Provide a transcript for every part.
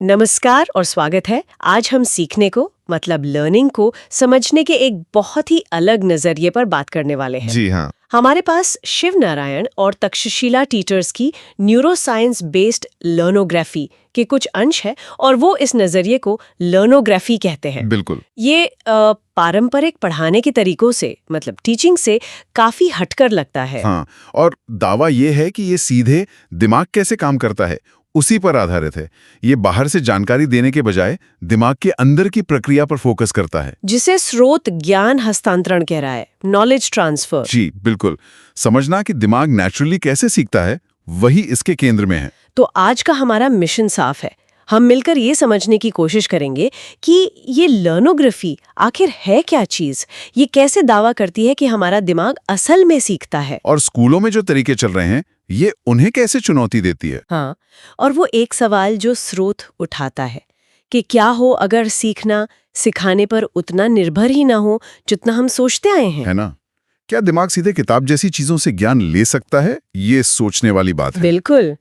नमस्कार और स्वागत है। आज हम सीखने को मतलब लर्निंग को समझने के एक बहुत ही अलग नजरिए पर बात करने वाले हैं। जी हाँ। हमारे पास शिव नारायण और तक्षशिला टीचर्स की न्यूरोसाइंस बेस्ड लर्नोग्राफी के कुछ अंश है और वो इस नजरिए को लर्नोग्राफी कहते हैं। बिल्कुल। ये पारंपरिक पढ़ाने के तरीकों से मतलब टीचिंग से काफी हटकर लगता है। हाँ, और दावा ये है कि ये सीधे दिमाग कैसे काम करता है उसी पर आधारित है। ये बाहर से जानकारी देने के बजाय दिमाग के अंदर की प्रक्रिया पर फोकस करता है। जिसे स्रोत ज्ञान हस्तांतरण कह रहा है, नॉलेज ट्रांसफर। जी बिल्कुल। समझना कि दिमाग नेचुरली कैसे सीखता है वही इसके केंद्र में है। तो आज का हमारा मिशन साफ है। हम मिलकर ये समझने की कोशिश करेंगे कि ये लर्नोग्राफी आखिर है क्या चीज, ये कैसे दावा करती है कि हमारा दिमाग असल में सीखता है। और स्कूलों में जो तरीके चल रहे हैं ये उन्हें कैसे चुनौती देती है। हाँ, और वो एक सवाल जो स्रोत उठाता है कि क्या हो अगर सीखना सिखाने पर उतना निर्भर ही ना हो जितना हम सोचते आए हैं। है ना? क्या दिमाग सीधे किताब जैसी चीजों से ज्ञान ले सकता है? ये सोचने वाली बात है। बिल्कुल।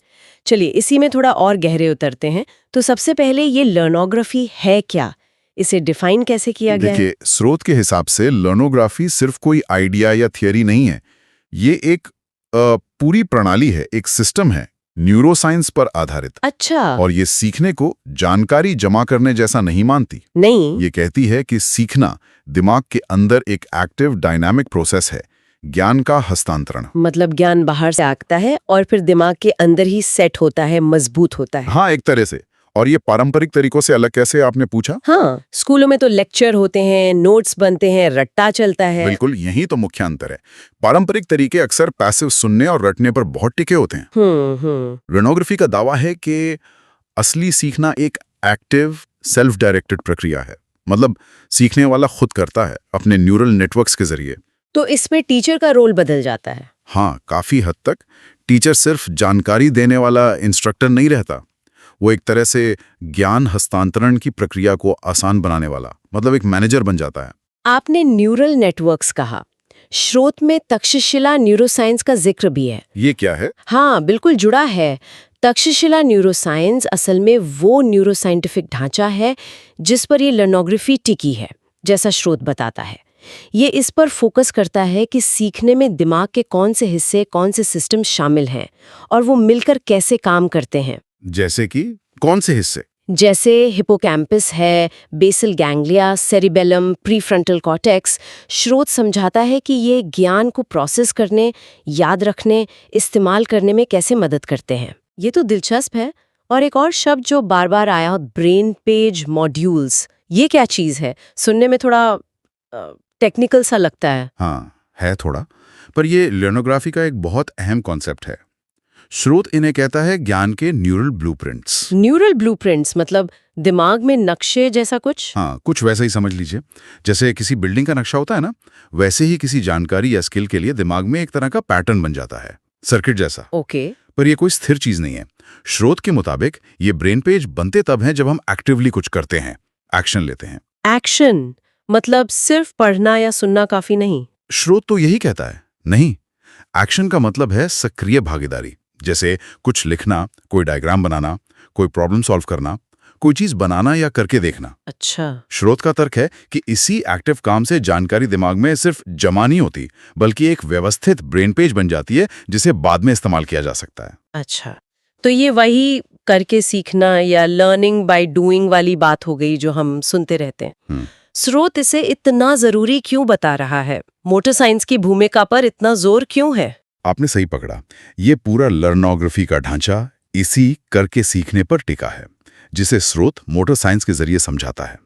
चलिए इसी में थोड़ा और गहरे उतरते हैं। तो सबसे पहले ये लर्नोग्राफी है क्या, इसे डिफाइन कैसे किया गया है? देखिए, स्रोत के हिसाब से लर्नोग्राफी सिर्फ कोई आइडिया या थियरी नहीं है। ये एक पूरी प्रणाली है, एक सिस्टम है, न्यूरोसाइंस पर आधारित। अच्छा। और ये सीखने को जानकारी जमा करने जैसा नहीं मानती। नहीं। ये कहती है कि सीखना दिमाग के अंदर एक एक्टिव डायनामिक प्रोसेस है, ज्ञान का हस्तांतरण। मतलब ज्ञान बाहर से आता है और फिर दिमाग के अंदर ही सेट होता है, मजबूत होता है। हाँ, एक तरह से। और ये पारंपरिक तरीकों से अलग कैसे, आपने पूछा? हाँ, स्कूलों में तो लेक्चर होते हैं, नोट्स बनते हैं, रट्टा चलता है। बिल्कुल, यही तो मुख्य अंतर है। पारंपरिक तरीके अक्सर पैसिव सुनने और रटने पर बहुत टिके होते हैं। लर्नोग्राफी का दावा है कि असली सीखना एक एक्टिव सेल्फ डायरेक्टेड प्रक्रिया है। मतलब सीखने वाला खुद करता है अपने न्यूरल नेटवर्क्स के जरिए। तो इसमें टीचर का रोल बदल जाता है। हाँ, काफी हद तक। टीचर सिर्फ जानकारी देने वाला इंस्ट्रक्टर नहीं रहता, वो एक तरह से ज्ञान हस्तांतरण की प्रक्रिया को आसान बनाने वाला, मतलब एक मैनेजर बन जाता है। आपने न्यूरल नेटवर्क्स कहा, स्रोत में तक्षशिला न्यूरोसाइंस का जिक्र भी है। ये क्या है? हाँ, बिल्कुल जुड़ा है। तक्षशिला न्यूरोसाइंस असल में वो न्यूरोसाइंटिफिक ढांचा है जिस पर ये लर्नोग्राफी टिकी है, जैसा स्रोत बताता है। ये इस पर फोकस करता है कि सीखने में दिमाग के कौन से हिस्से, कौन से सिस्टम शामिल हैं और वो मिलकर कैसे काम करते हैं। जैसे कि कौन से हिस्से? जैसे हिपोकैम्पस है, basal ganglia, cerebellum, prefrontal cortex. स्रोत समझाता है कि ये ज्ञान को प्रोसेस करने, याद रखने, इस्तेमाल करने में कैसे मदद करते हैं। ये तो दिलचस्प है। और एक और शब्द जो बार बार आया, ब्रेन पेज मॉड्यूल्स, ये क्या चीज़ है? सुनने में थोड़ा टेक्निकल सा लगता है। हाँ, है थोड़ा, पर ये लर्नोग्राफी का एक बहुत अहम कॉन्सेप्ट है। स्रोत इन्हें कहता है ज्ञान के न्यूरल ब्लूप्रिंट्स। न्यूरल ब्लूप्रिंट्स मतलब दिमाग में नक्शे जैसा कुछ? हाँ, कुछ वैसा ही समझ लीजिए। जैसे किसी बिल्डिंग का नक्शा होता है ना, वैसे ही किसी जानकारी या स्किल के लिए दिमाग में एक तरह का पैटर्न बन जाता है, सर्किट जैसा। ओके। पर यह कोई स्थिर चीज नहीं है। स्रोत के मुताबिक ये ब्रेन पेज बनते तब हैं जब हम एक्टिवली कुछ करते हैं, एक्शन लेते हैं। एक्शन मतलब सिर्फ पढ़ना या सुनना काफी नहीं? स्रोत तो यही कहता है, नहीं। एक्शन का मतलब है सक्रिय भागीदारी। जैसे कुछ लिखना, कोई डायग्राम बनाना, कोई प्रॉब्लम सॉल्व करना, कोई चीज बनाना या करके देखना। अच्छा। स्रोत का तर्क है कि इसी एक्टिव काम से जानकारी दिमाग में सिर्फ जमा नहीं होती, बल्कि एक व्यवस्थित ब्रेन पेज बन जाती है जिसे बाद में इस्तेमाल किया जा सकता है। अच्छा, तो ये वही करके सीखना या लर्निंग बाय डूइंग वाली बात हो गई जो हम सुनते रहते हैं। स्रोत इसे इतना जरूरी क्यों बता रहा है? मोटर साइंस की भूमिका पर इतना जोर क्यों है? आपने सही पकड़ा। ये पूरा लर्नोग्राफी का ढांचा इसी करके सीखने पर टिका है, जिसे स्रोत मोटर साइंस के जरिए समझाता है।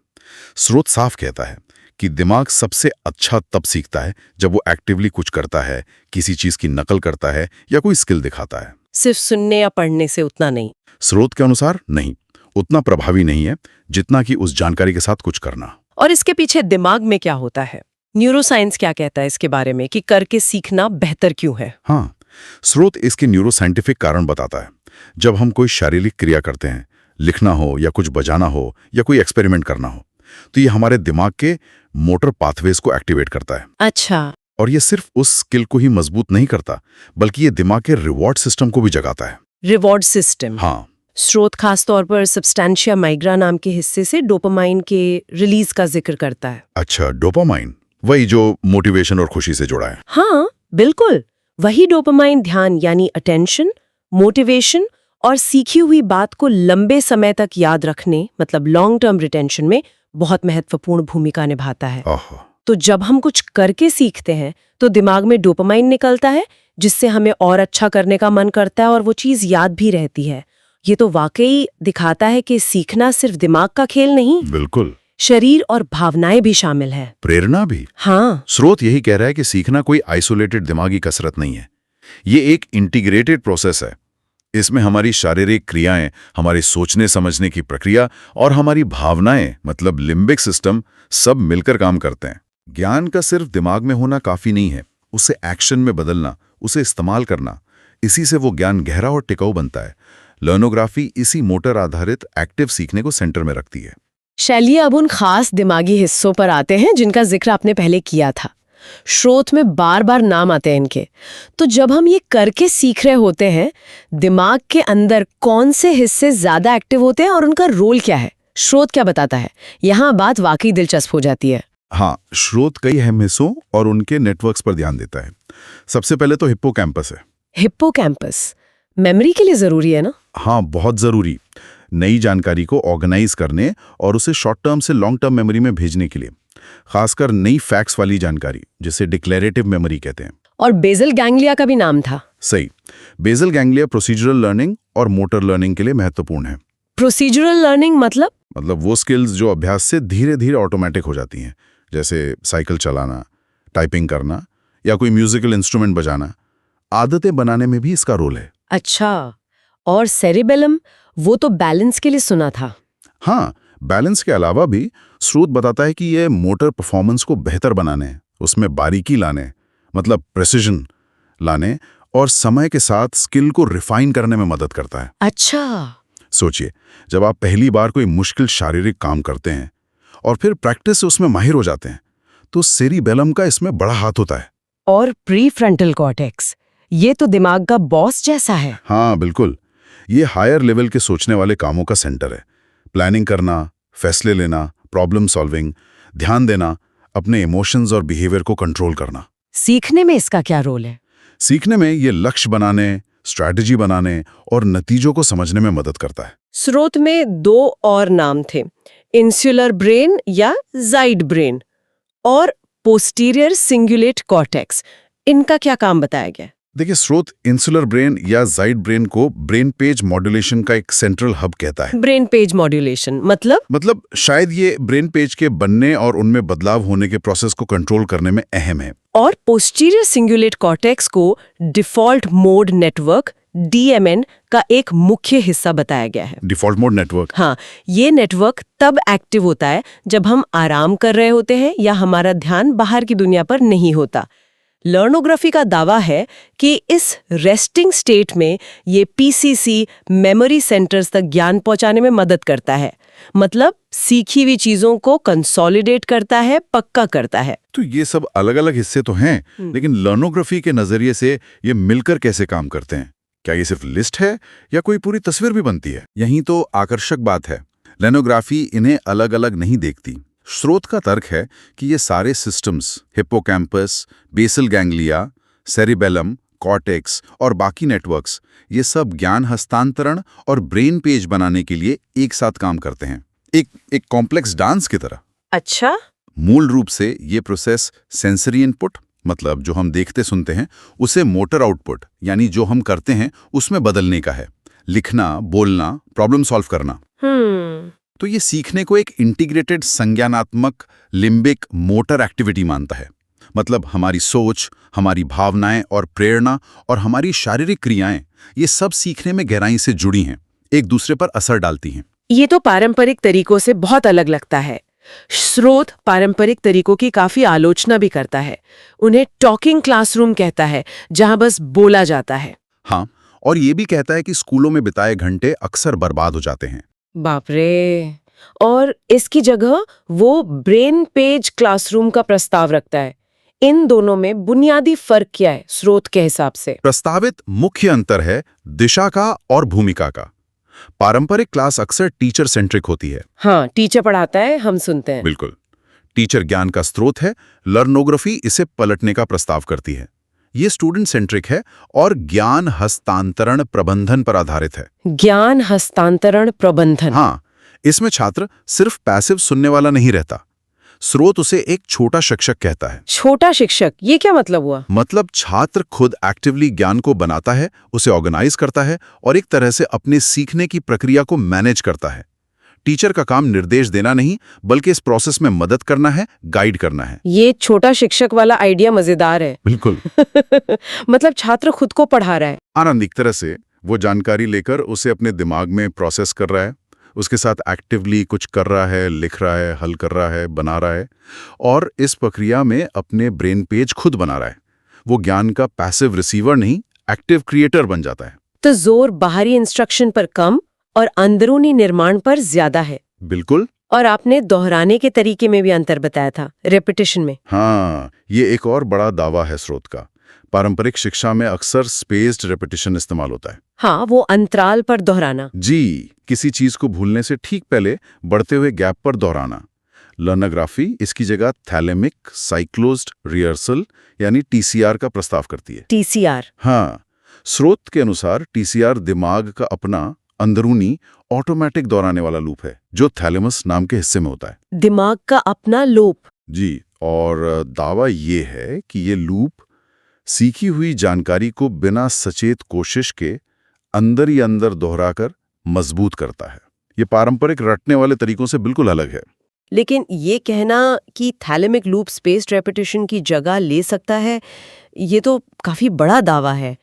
स्रोत साफ कहता है कि दिमाग सबसे अच्छा तब सीखता है जब वो एक्टिवली कुछ करता है, किसी चीज की नकल करता है या कोई स्किल दिखाता है। सिर्फ सुनने या पढ़ने से उतना नहीं? स्रोत के अनुसार नहीं, उतना प्रभावी नहीं है जितना कि उस जानकारी के साथ कुछ करना। और इसके पीछे दिमाग में क्या होता है? न्यूरोसाइंस क्या कहता है इसके बारे में कि करके सीखना बेहतर क्यों है? हाँ, स्रोत इसके न्यूरोसाइंटिफिक कारण बताता है। जब हम कोई शारीरिक क्रिया करते हैं, लिखना हो या कुछ बजाना हो या कोई एक्सपेरिमेंट करना हो, तो ये हमारे दिमाग के मोटर पाथवेज को एक्टिवेट करता है। अच्छा। और ये सिर्फ उस स्किल को ही मजबूत नहीं करता, बल्कि ये दिमाग के रिवॉर्ड सिस्टम को भी जगाता है। Reward system? हाँ, स्रोत खास तौर पर सब्सटेंशिया माइग्रा नाम के हिस्से से डोपामाइन के रिलीज का जिक्र करता है। अच्छा, डोपामाइन, वही जो मोटिवेशन और खुशी से जुड़ा है। हाँ बिल्कुल, वही डोपामाइन ध्यान यानी अटेंशन, मोटिवेशन और सीखी हुई बात को लंबे समय तक याद रखने मतलब लॉन्ग टर्म रिटेंशन में बहुत महत्वपूर्ण भूमिका निभाता है। आहा, तो जब हम कुछ करके सीखते हैं तो दिमाग में डोपामाइन निकलता है, जिससे हमें और अच्छा करने का मन करता है और वो चीज याद भी रहती है। ये तो वाकई दिखाता है कि सीखना सिर्फ दिमाग का खेल नहीं, बिल्कुल, शरीर और भावनाएं भी शामिल है। प्रेरणा भी। हाँ, स्रोत यही कह रहा है कि सीखना कोई आइसोलेटेड दिमागी कसरत नहीं है, ये एक इंटीग्रेटेड प्रोसेस है। इसमें हमारी शारीरिक क्रियाएं, हमारी सोचने समझने की प्रक्रिया और हमारी भावनाएं मतलब लिम्बिक सिस्टम सब मिलकर काम करते हैं। ज्ञान का सिर्फ दिमाग में होना काफी नहीं है, उसे एक्शन में बदलना, उसे इस्तेमाल करना, इसी से वो ज्ञान गहरा और टिकाऊ बनता है। लर्नोग्राफी इसी मोटर आधारित एक्टिव सीखने को सेंटर में रखती है। शैली, अब उन खास दिमागी हिस्सों पर आते हैं जिनका जिक्र आपने पहले किया था। स्रोत में बार बार नाम आते हैं इनके। तो जब हम ये करके सीख रहे होते हैं, दिमाग के अंदर कौन से हिस्से ज्यादा एक्टिव होते हैं और उनका रोल क्या है? स्रोत क्या बताता है? यहाँ बात वाकई दिलचस्प हो जाती है। हाँ, स्रोत कई अहम हिस्सों और उनके नेटवर्क्स पर ध्यान देता है। सबसे पहले तो हिप्पोकैम्पस है। हिप्पोकैम्पस मेमोरी के लिए जरूरी है ना? हाँ, बहुत जरूरी। नई जानकारी को ऑर्गेनाइज करने और उसे शॉर्ट टर्म से लॉन्ग टर्म मेमोरी में भेजने के लिए, खासकर नई फैक्ट्स वाली जानकारी, जिसे डिक्लेरेटिव मेमोरी कहते हैं। और बेसल गैंग्लिया का भी नाम था। सही, बेसल गैंग्लिया प्रोसीजरल लर्निंग और मोटर लर्निंग के लिए महत्वपूर्ण है। प्रोसीजरल लर्निंग मतलब वो स्किल्स जो अभ्यास से धीरे धीरे ऑटोमेटिक हो जाती हैं, जैसे साइकिल चलाना, टाइपिंग करना या कोई म्यूजिकल इंस्ट्रूमेंट बजाना। आदतें बनाने में भी इसका रोल है। अच्छा, और सेरिबेलम, वो तो बैलेंस के लिए सुना था। हाँ, बैलेंस के अलावा भी स्रोत बताता है कि ये मोटर परफॉर्मेंस को बेहतर बनाने, उसमें बारीकी लाने मतलब प्रेसिजन लाने और समय के साथ स्किल को रिफाइन करने में मदद करता है। अच्छा, सोचिए, जब आप पहली बार कोई मुश्किल शारीरिक काम करते हैं और फिर प्रैक्टिस से उसमें माहिर हो जाते हैं, तो सेरिबेलम का इसमें बड़ा हाथ होता है। और प्रीफ्रंटल कॉर्टेक्स, ये तो दिमाग का बॉस जैसा है। हाँ बिल्कुल, ये हायर लेवल के सोचने वाले कामों का सेंटर है। प्लानिंग करना, फैसले लेना, प्रॉब्लम सॉल्विंग, ध्यान देना, अपने इमोशंस और बिहेवियर को कंट्रोल करना। सीखने में इसका क्या रोल है? सीखने में ये लक्ष्य बनाने, स्ट्रैटेजी बनाने और नतीजों को समझने में मदद करता है। स्रोत में दो और नाम थे, इंसुलर ब्रेन या जाइड ब्रेन और पोस्टीरियर सिंगुलेट कॉर्टेक्स। इनका क्या काम बताया गया? देखिए, स्रोत इंसुलर ब्रेन या जाइड ब्रेन को ब्रेन पेज मॉड्यूलेशन का एक सेंट्रल हब कहता है। ब्रेन पेज मॉड्यूलेशन मतलब शायद ये ब्रेन पेज के बनने और उनमें बदलाव होने के प्रोसेस को कंट्रोल करने में अहम है। और पोस्टीरियर सिंगुलेट कॉर्टेक्स को डिफॉल्ट मोड नेटवर्क DMN का एक मुख्य हिस्सा बताया गया है। Default mode network? हाँ, ये नेटवर्क तब एक्टिव होता है जब हम आराम कर रहे होते हैं या हमारा ध्यान बाहर की दुनिया पर नहीं होता। लर्नोग्राफी का दावा है कि इस रेस्टिंग स्टेट में ये PCC मेमोरी सेंटर्स तक ज्ञान पहुंचाने में मदद करता है, मतलब सीखी हुई चीजों को कंसोलिडेट करता है, पक्का करता है। तो ये सब अलग अलग हिस्से तो हैं, लेकिन लर्नोग्राफी के नजरिए से ये मिलकर कैसे काम करते हैं? क्या ये सिर्फ लिस्ट है या कोई पूरी तस्वीर भी बनती है? यही तो आकर्षक बात है। लर्नोग्राफी इन्हें अलग अलग नहीं देखती। स्रोत का तर्क है कि ये सारे systems, hippocampus, basal ganglia, cerebellum, cortex और बाकी नेटवर्क्स, ये सब ज्ञान हस्तांतरण और ब्रेन पेज बनाने के लिए एक साथ काम करते हैं, एक कॉम्प्लेक्स डांस की तरह। अच्छा, मूल रूप से ये प्रोसेस सेंसरी इनपुट मतलब जो हम देखते सुनते हैं उसे मोटर आउटपुट यानी जो हम करते हैं उसमें बदलने का है। लिखना, बोलना, प्रॉब्लम सॉल्व करना। तो ये सीखने को एक इंटीग्रेटेड संज्ञानात्मक लिम्बिक मोटर एक्टिविटी मानता है। मतलब हमारी सोच, हमारी भावनाएं और प्रेरणा और हमारी शारीरिक क्रियाएं, ये सब सीखने में गहराई से जुड़ी हैं, एक दूसरे पर असर डालती हैं। ये तो पारंपरिक तरीकों से बहुत अलग लगता है। स्रोत पारंपरिक तरीकों की काफी आलोचना भी करता है। उन्हें टॉकिंग क्लासरूम कहता है, जहां बस बोला जाता है। हाँ, और ये भी कहता है कि स्कूलों में बिताए घंटे अक्सर बर्बाद हो जाते हैं। बाप रे। और इसकी जगह वो ब्रेन पेज क्लासरूम का प्रस्ताव रखता है। इन दोनों में बुनियादी फर्क क्या है स्रोत के हिसाब से? प्रस्तावित मुख्य अंतर है दिशा का और भूमिका का। पारंपरिक क्लास अक्सर टीचर सेंट्रिक होती है। हाँ, टीचर पढ़ाता है, हम सुनते हैं। बिल्कुल। टीचर ज्ञान का स्रोत है, लर्नोग्राफी इसे पलटने का प्रस्ताव करती है। ये स्टूडेंट सेंट्रिक है और ज्ञान हस्तांतरण प्रबंधन पर आधारित है। ज्ञान हस्तांतरण प्रबंधन। हाँ, इसमें छात्र सिर्फ पैसिव सुनने वाला नहीं रहता। स्रोत उसे एक छोटा शिक्षक कहता है। छोटा शिक्षक, ये क्या मतलब हुआ? मतलब छात्र खुद एक्टिवली ज्ञान को बनाता है, उसे ऑर्गेनाइज करता है और एक तरह से अपने सीखने की प्रक्रिया को मैनेज करता है। टीचर का काम निर्देश देना नहीं, बल्कि इस प्रोसेस में मदद करना है, गाइड करना है। ये छोटा शिक्षक वाला आइडिया मजेदार है। बिल्कुल। मतलब छात्र खुद को पढ़ा रहा है। आनंद एक तरह से वो जानकारी लेकर उसे अपने दिमाग में प्रोसेस कर रहा है, उसके साथ एक्टिवली कुछ कर रहा है, लिख रहा है, हल कर रहा है, बना रहा है और इस प्रक्रिया में अपने ब्रेन पेज खुद बना रहा है। वो ज्ञान का पैसिव रिसीवर नहीं, एक्टिव क्रिएटर बन जाता है। तो जोर बाहरी इंस्ट्रक्शन पर कम और अंदरूनी निर्माण पर ज्यादा है। बिल्कुल। और आपने दोहराने के तरीके में भी अंतर बताया था, रेपिटेशन में। हाँ, ये एक और बड़ा दावा है स्रोत का। पारंपरिक शिक्षा में अक्सर स्पेस्ड रेपिटेशन इस्तेमाल होता है। हाँ, वो अंतराल पर दोहराना। जी, किसी चीज को भूलने से ठीक पहले बढ़ते हुए गैप पर दोहराना। लर्नोग्राफी इसकी जगह थैलेमिक साइक्लोज्ड रिहर्सल यानी टीसीआर का प्रस्ताव करती है। टीसीआर? हाँ, स्रोत के अनुसार टीसीआर दिमाग का अपना अंदरूनी ऑटोमेटिक दोहराने वाला लूप है, जो थैलेमस नाम के हिस्से में होता है। दिमाग का अपना लूप? जी, और दावा ये है कि ये लूप सीखी हुई जानकारी को बिना सचेत कोशिश के अंदर ही अंदर दोहराकर मजबूत करता है। ये पारंपरिक रटने वाले तरीकों से बिल्कुल अलग है। लेकिन ये कहना कि थैलेमिक लूप स्पेस्ड रेपिटेशन की जगह ले सकता है, ये तो काफी बड़ा दावा है।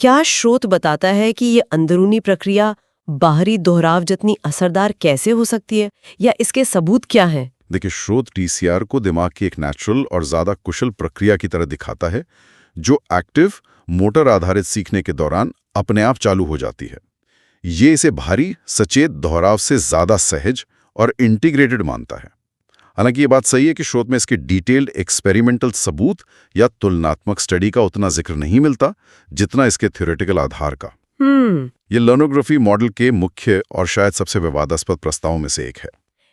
क्या स्रोत बताता है कि ये अंदरूनी प्रक्रिया बाहरी दोहराव जितनी असरदार कैसे हो सकती है, या इसके सबूत क्या हैं? देखिए, स्रोत टीसीआर को दिमाग की एक नेचुरल और ज्यादा कुशल प्रक्रिया की तरह दिखाता है, जो एक्टिव मोटर आधारित सीखने के दौरान अपने आप चालू हो जाती है। ये इसे भारी सचेत दोहराव से ज्यादा सहज और इंटीग्रेटेड मानता है। हालांकि ये बात सही है कि स्रोत में इसके डिटेल्ड एक्सपेरिमेंटल सबूत या तुलनात्मक स्टडी का उतना जिक्र नहीं मिलता जितना इसके थ्योरेटिकल आधार का। ये लर्नोग्राफी मॉडल के मुख्य और शायद सबसे विवादास्पद प्रस्तावों में से एक है।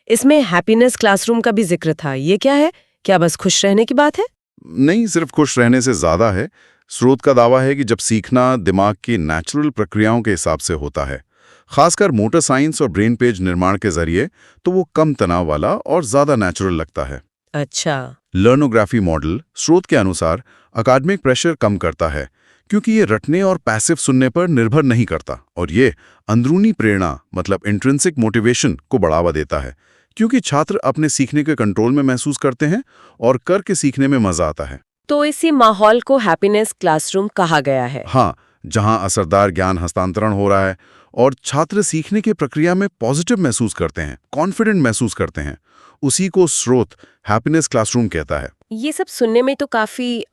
इसमें हैप्पीनेस क्लासरूम का भी जिक्र था, ये क्या है? क्या बस खुश रहने की बात है? नहीं, सिर्फ खुश रहने से ज्यादा है। स्रोत का दावा है कि जब सीखना दिमाग की नेचुरल प्रक्रियाओं के हिसाब से होता है, खासकर मोटर साइंस और ब्रेन पेज निर्माण के जरिए, तो वो कम तनाव वाला और ज्यादा नेचुरल लगता है। अच्छा। लर्नोग्राफी मॉडल स्रोत के अनुसार अकादमिक प्रेशर कम करता है, क्योंकि ये रटने और पैसिव सुनने पर निर्भर नहीं करता, और ये अंदरूनी प्रेरणा मतलब इंट्रिंसिक मोटिवेशन को बढ़ावा देता है, क्योंकि छात्र अपने सीखने के कंट्रोल में महसूस करते हैं और करके सीखने में मजा आता है। तो इसी माहौल को हैप्पीनेस क्लासरूम कहा गया है। हाँ, जहां असरदार ज्ञान हस्तांतरण हो रहा है और छात्र सीखने की प्रक्रिया में पॉजिटिव महसूस करते हैं, कॉन्फिडेंट महसूस करते हैं, उसी को स्रोत हैप्पीनेस क्लासरूम कहता है। ये सब सुनने में तो काफी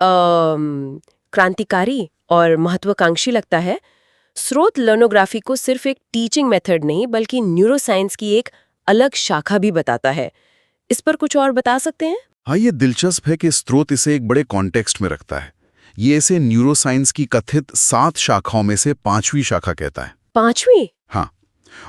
क्रांतिकारी और महत्वाकांक्षी लगता है। स्रोत लर्नोग्राफी को सिर्फ एक टीचिंग मेथड नहीं, बल्कि न्यूरोसाइंस की एक अलग शाखा भी बताता है। इस पर कुछ और बता सकते हैं? हाँ, ये दिलचस्प है कि स्रोत इसे एक बड़े कॉन्टेक्स्ट में रखता है। ये इसे न्यूरोसाइंस की कथित 7 शाखाओं में से 5वीं शाखा कहता है। 5वीं? हाँ,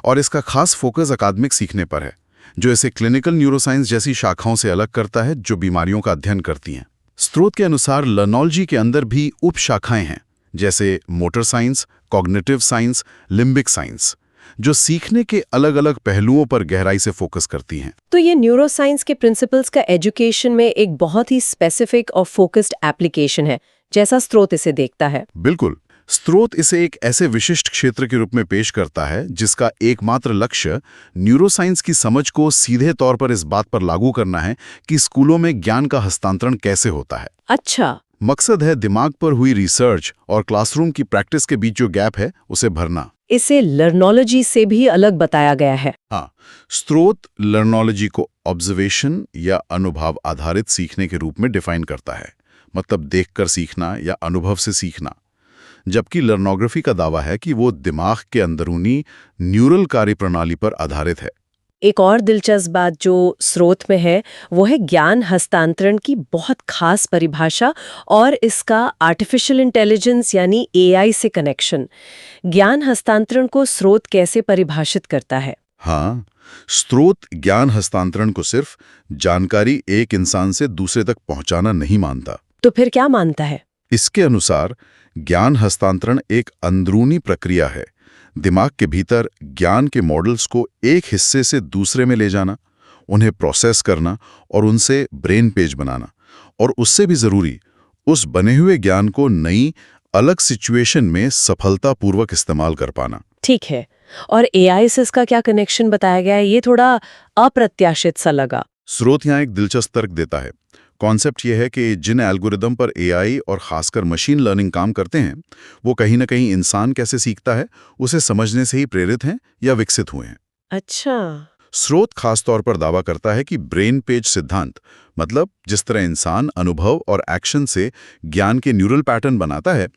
और इसका खास फोकस अकादमिक सीखने पर है, जो इसे क्लिनिकल न्यूरोसाइंस जैसी शाखाओं से अलग करता है, जो बीमारियों का अध्ययन करती हैं। स्रोत के अनुसार लर्नोलॉजी के अंदर भी उप शाखाएं हैं, जैसे motor science, cognitive science, limbic science, जो सीखने के अलग अलग पहलुओं पर गहराई से फोकस करती हैं। तो ये न्यूरोसाइंस के प्रिंसिपल्स का एजुकेशन में एक बहुत ही स्पेसिफिक और फोकस्ड एप्लीकेशन है, जैसा स्रोत इसे देखता है। बिल्कुल। स्रोत इसे एक ऐसे विशिष्ट क्षेत्र के रूप में पेश करता है जिसका एकमात्र लक्ष्य न्यूरोसाइंस की समझ को सीधे तौर पर इस बात पर लागू करना है कि स्कूलों में ज्ञान का हस्तांतरण कैसे होता है। अच्छा। मकसद है दिमाग पर हुई रिसर्च और क्लासरूम की प्रैक्टिस के बीच जो गैप है उसे भरना। इसे लर्नोलॉजी से भी अलग बताया गया है। हाँ, स्रोत लर्नोलॉजी को ऑब्जर्वेशन या अनुभव आधारित सीखने के रूप में डिफाइन करता है, मतलब देखकर सीखना या अनुभव से सीखना, जबकि लर्नोग्राफी का दावा है कि वो दिमाग के अंदरूनी न्यूरल कार्यप्रणाली पर आधारित है। एक और दिलचस्प बात जो स्रोत में है वो है ज्ञान हस्तांतरण की बहुत खास परिभाषा और इसका आर्टिफिशियल इंटेलिजेंस यानी एआई से कनेक्शन। ज्ञान हस्तांतरण को स्रोत कैसे परिभाषित करता है? हाँ, स्रोत ज्ञान हस्तांतरण को सिर्फ जानकारी एक इंसान से दूसरे तक पहुंचाना नहीं मानता। तो फिर क्या मानता है? इसके अनुसार ज्ञान हस्तांतरण एक अंदरूनी प्रक्रिया है। दिमाग के भीतर ज्ञान के मॉडल्स को एक हिस्से से दूसरे में ले जाना, उन्हें प्रोसेस करना और उनसे ब्रेन पेज बनाना, और उससे भी जरूरी उस बने हुए ज्ञान को नई अलग सिचुएशन में सफलतापूर्वक इस्तेमाल कर पाना। ठीक है, और एआई से इसका क्या कनेक्शन बताया गया है? ये थोड़ा अप्रत्याशित सा लगा। स्रोत यहाँ एक दिलचस्प तर्क देता है। कॉन्सेप्ट यह है कि जिन एल्गोरिदम पर एआई और खासकर मशीन लर्निंग काम करते हैं, वो कहीं न कहीं इंसान कैसे सीखता है उसे समझने से ही प्रेरित हैं या विकसित हुए हैं। अच्छा। स्रोत खासतौर पर दावा करता है कि ब्रेन पेज सिद्धांत, मतलब जिस तरह इंसान अनुभव और एक्शन से ज्ञान के न्यूरल पैटर्न बनाता है,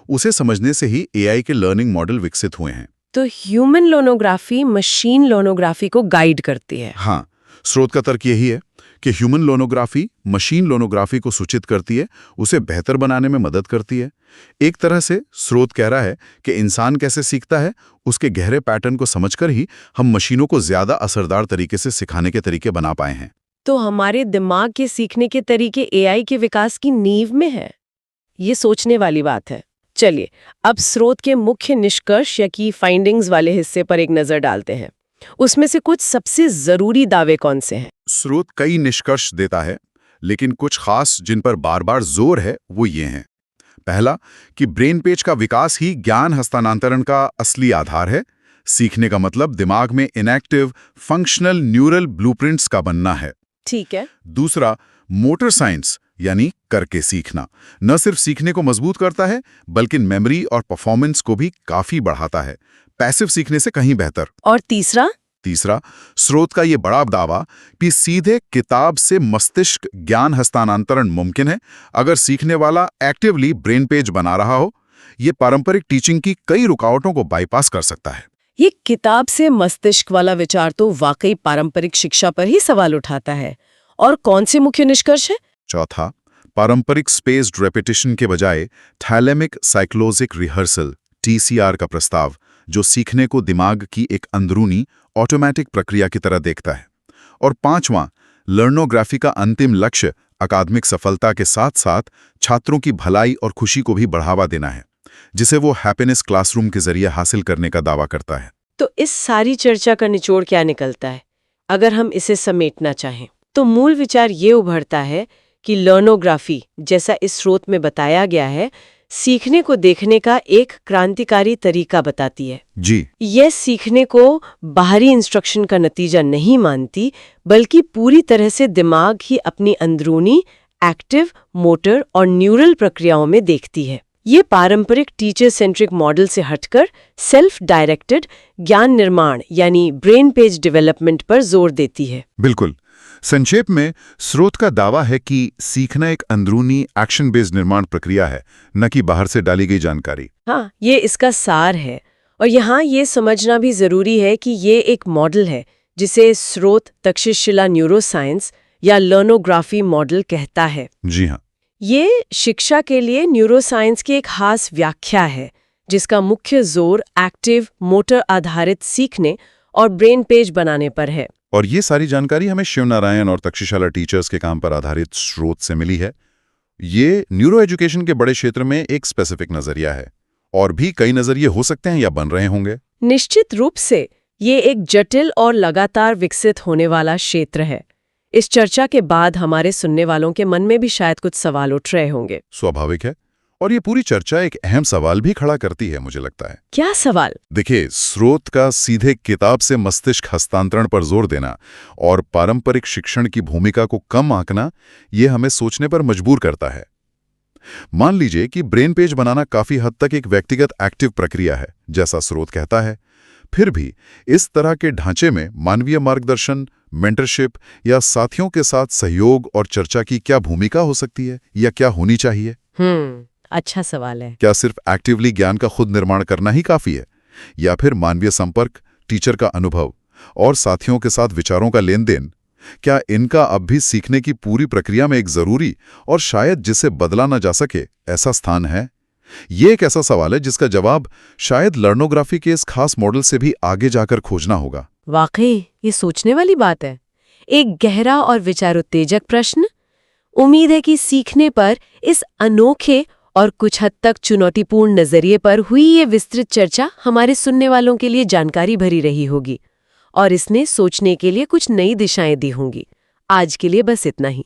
उसे समझने से ही एआई के लर्निंग मॉडल विकसित हुए हैं। तो ह्यूमन लोनोग्राफी मशीन लोनोग्राफी को गाइड करती है। हाँ, स्रोत का तर्क यही है कि ह्यूमन लोनोग्राफी मशीन लोनोग्राफी को सूचित करती है, उसे बेहतर बनाने में मदद करती है। एक तरह से स्रोत कह रहा है कि इंसान कैसे सीखता है, उसके गहरे पैटर्न को समझकर ही हम मशीनों को ज्यादा असरदार तरीके से सिखाने के तरीके बना पाए हैं। तो हमारे दिमाग के सीखने के तरीके एआई के विकास की नींव में है। ये सोचने वाली बात है। चलिए, अब स्रोत के मुख्य निष्कर्ष या की फाइंडिंग्स वाले हिस्से पर एक नजर डालते हैं। उसमें से कुछ सबसे जरूरी दावे कौन से हैं? स्रोत कई निष्कर्ष देता है, लेकिन कुछ खास जिन पर बार-बार जोर है वो ये हैं। पहला, कि ब्रेन पेज का विकास ही ज्ञान हस्तांतरण का असली आधार है। सीखने का मतलब दिमाग में इनएक्टिव फंक्शनल न्यूरल ब्लूप्रिंट्स का बनना है। ठीक है। दूसरा, मोटर साइंस यानी करके सीखना न सिर्फ सीखने को मजबूत करता है, बल्कि मेमोरी और परफॉर्मेंस को भी काफी बढ़ाता है, पैसिव सीखने से कहीं बेहतर। और तीसरा, स्रोत का ये बड़ा दावा कि सीधे किताब से मस्तिष्क ज्ञान हस्तांतरण मुमकिन है अगर सीखने वाला एक्टिवली ब्रेन पेज बना रहा हो। ये पारंपरिक टीचिंग की कई रुकावटों को बाईपास कर सकता है। ये किताब से मस्तिष्क वाला विचार तो वाकई पारंपरिक शिक्षा पर ही सवाल उठाता है। और कौन से मुख्य निष्कर्ष है? चौथा, पारंपरिक स्पेस्ड रेपिटेशन के बजाय थैलेमिक साइक्लोजिक रिहर्सल (TCR) का प्रस्ताव, जो सीखने को दिमाग की एक अंदरूनी ऑटोमेटिक प्रक्रिया की तरह देखता है। और पांचवां, लर्नोग्राफी का अंतिम लक्ष्य अकादमिक सफलता के साथ साथ छात्रों की भलाई और खुशी को भी बढ़ावा देना है, जिसे वो हैप्पीनेस क्लासरूम के जरिए हासिल करने का दावा करता है। तो इस सारी चर्चा का निचोड़ क्या निकलता है? अगर हम इसे समेटना चाहें तो मूल विचार ये उभरता है कि लर्नोग्राफी, जैसा इस स्रोत में बताया गया है, सीखने को देखने का एक क्रांतिकारी तरीका बताती है। जी, यह सीखने को बाहरी इंस्ट्रक्शन का नतीजा नहीं मानती, बल्कि पूरी तरह से दिमाग ही अपनी अंदरूनी एक्टिव मोटर और न्यूरल प्रक्रियाओं में देखती है। ये पारंपरिक टीचर सेंट्रिक मॉडल से हटकर सेल्फ डायरेक्टेड ज्ञान निर्माण यानी ब्रेन पेज डेवलपमेंट पर जोर देती है। बिल्कुल। संक्षेप में स्रोत का दावा है कि सीखना एक अंदरूनी एक्शन बेस्ड निर्माण प्रक्रिया है, न कि बाहर से डाली गई जानकारी। हाँ, ये इसका सार है। और यहाँ ये समझना भी जरूरी है कि ये एक मॉडल है जिसे स्रोत तक्षशिला न्यूरोसाइंस या लर्नोग्राफी मॉडल कहता है। जी हाँ, ये शिक्षा के लिए न्यूरोसाइंस की एक खास व्याख्या है, जिसका मुख्य जोर एक्टिव मोटर आधारित सीखने और ब्रेन पेज बनाने पर है। और ये सारी जानकारी हमें शिव नारायण और तक्षशिला टीचर्स के काम पर आधारित स्रोत से मिली है। ये न्यूरो एजुकेशन के बड़े क्षेत्र में एक स्पेसिफिक नजरिया है, और भी कई नजरिए हो सकते हैं या बन रहे होंगे। निश्चित रूप से ये एक जटिल और लगातार विकसित होने वाला क्षेत्र है। इस चर्चा के बाद हमारे सुनने वालों के मन में भी शायद कुछ सवाल उठ रहे होंगे। स्वाभाविक है, और ये पूरी चर्चा एक अहम सवाल भी खड़ा करती है, मुझे लगता है। क्या सवाल? देखिए, स्रोत का सीधे किताब से मस्तिष्क हस्तांतरण पर जोर देना और पारंपरिक शिक्षण की भूमिका को कम आंकना, ये हमें सोचने पर मजबूर करता है। मान लीजिए कि ब्रेन पेज बनाना काफी हद तक एक व्यक्तिगत एक्टिव प्रक्रिया है, जैसा स्रोत कहता है। फिर भी इस तरह के ढांचे में मानवीय मार्गदर्शन, मेंटरशिप या साथियों के साथ सहयोग और चर्चा की क्या भूमिका हो सकती है या क्या होनी चाहिए? अच्छा सवाल है। क्या सिर्फ एक्टिवली ज्ञान का खुद निर्माण करना ही काफी है, या फिर मानवीय संपर्क, टीचर का अनुभव और साथियों के साथ विचारों का लेन देन, क्या इनका अब भी सीखने की पूरी प्रक्रिया में एक जरूरी और शायद जिसे बदला ना जा सके ऐसा स्थान है? ये एक ऐसा सवाल है जिसका जवाब शायद लर्नोग्राफी के इस खास मॉडल से भी आगे जाकर खोजना होगा। वाकई ये सोचने वाली बात है। एक गहरा और विचारोत्तेजक प्रश्न। उम्मीद है कि सीखने पर इस अनोखे और कुछ हद तक चुनौतीपूर्ण नजरिए पर हुई ये विस्तृत चर्चा हमारे सुनने वालों के लिए जानकारी भरी रही होगी और इसने सोचने के लिए कुछ नई दिशाएं दी होंगी। आज के लिए बस इतना ही।